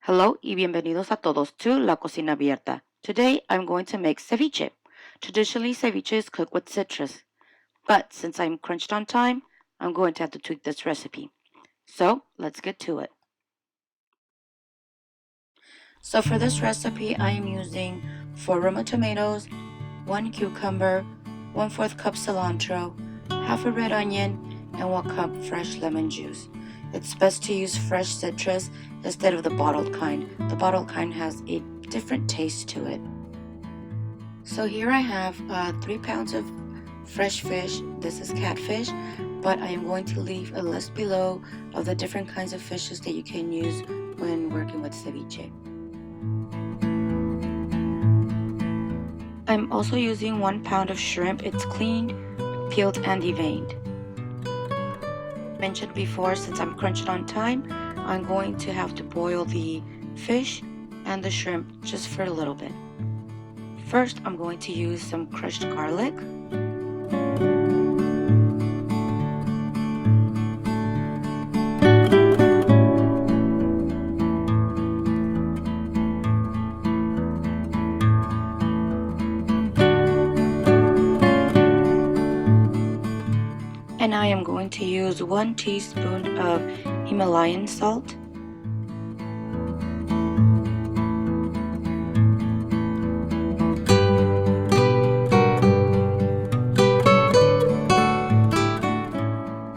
Hello y bienvenidos a todos to La Cocina Abierta. Today I'm going to make ceviche. Traditionally, ceviche is cooked with citrus, but since I'm crunched on time, I'm going to have to tweak this recipe. So let's get to it. So for this recipe, I am using 4 Roma tomatoes, 1 cucumber, 1/4 cup cilantro, half a red onion, and 1 cup fresh lemon juice. It's best to use fresh citrus instead of the bottled kind. The bottled kind has a different taste to it. So here I have 3 pounds of fresh fish. This is catfish, but I am going to leave a list below of the different kinds of fishes that you can use when working with ceviche. I'm also using 1 pound of shrimp. It's cleaned, peeled, and deveined. Mentioned before, since I'm crunched on time, I'm going to have to boil the fish and the shrimp just for a little bit. First, I'm going to use some crushed garlic, and I am going to use 1 teaspoon of Himalayan salt,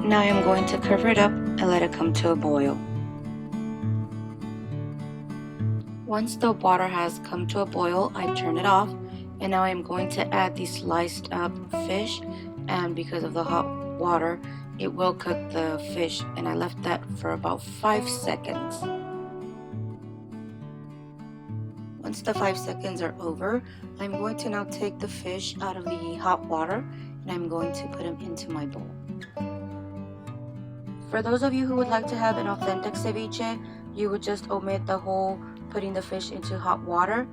now I am going to cover it up and let it come to a boil. Once the water has come to a boil, I turn it off, and now I am going to add the sliced up fish, and because of the hot water, it will cook the fish, and I left that for about 5 seconds. Once the 5 seconds are over, I'm going to now take the fish out of the hot water, and I'm going to put them into my bowl. For those of you who would like to have an authentic ceviche, you would just omit the whole putting the fish into hot water.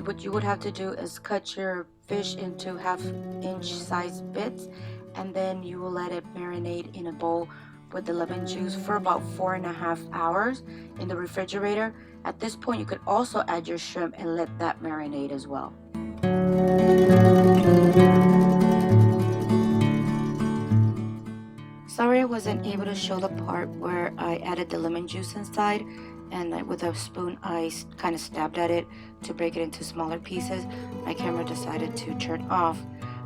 What you would have to do is cut your fish into half-inch size bits, and then you will let it marinate in a bowl with the lemon juice for about 4.5 hours in the refrigerator. At this point, you could also add your shrimp and let that marinate as well. Sorry I wasn't able to show the part where I added the lemon juice inside, and with a spoon I kind of stabbed at it to break it into smaller pieces. My camera decided to turn off.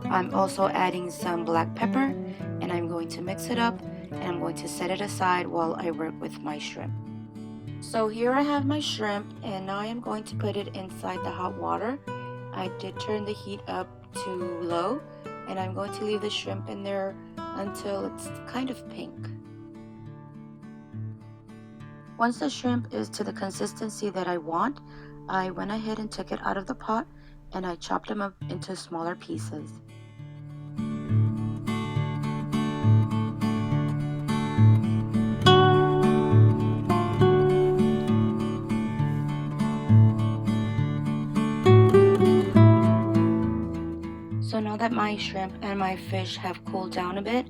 I'm also adding some black pepper, and I'm going to mix it up, and I'm going to set it aside while I work with my shrimp. So here I have my shrimp, and now I am going to put it inside the hot water. I did turn the heat up to low, and I'm going to leave the shrimp in there until it's kind of pink. Once the shrimp is to the consistency that I want, I went ahead and took it out of the pot, and I chopped them up into smaller pieces. So now that my shrimp and my fish have cooled down a bit,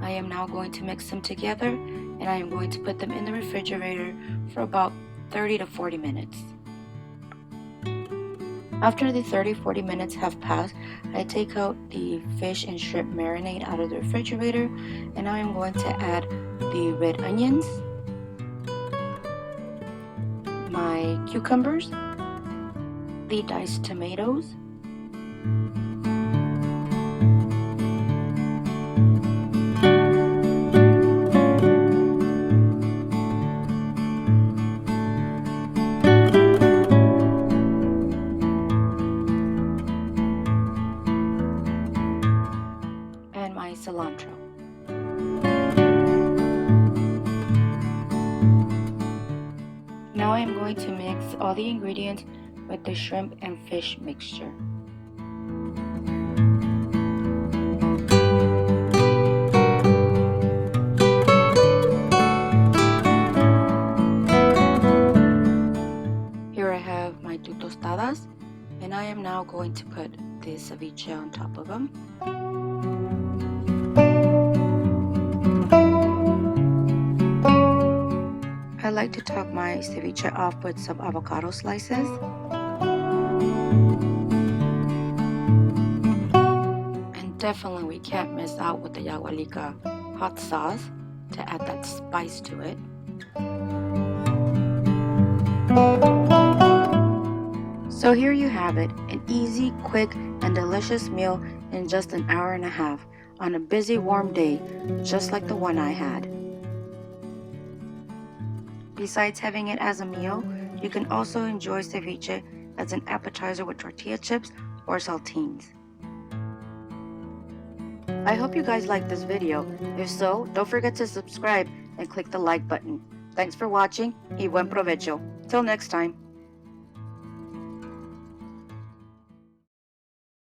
I am now going to mix them together, and I am going to put them in the refrigerator for about 30 to 40 minutes. After the 30-40 minutes have passed, I take out the fish and shrimp marinade out of the refrigerator, and now I'm going to add the red onions, my cucumbers, the diced tomatoes, and my cilantro. Now I am going to mix all the ingredients with the shrimp and fish mixture. Here I have my 2 tostadas, and I am now going to put the ceviche on top of them. I like to top my ceviche off with some avocado slices. And definitely we can't miss out with the yagualica hot sauce to add that spice to it. So here you have it, an easy, quick, and delicious meal in just an hour and a half on a busy, warm day, just like the one I had. Besides having it as a meal, you can also enjoy ceviche as an appetizer with tortilla chips or saltines. I hope you guys liked this video. If so, don't forget to subscribe and click the like button. Thanks for watching y buen provecho. Till next time.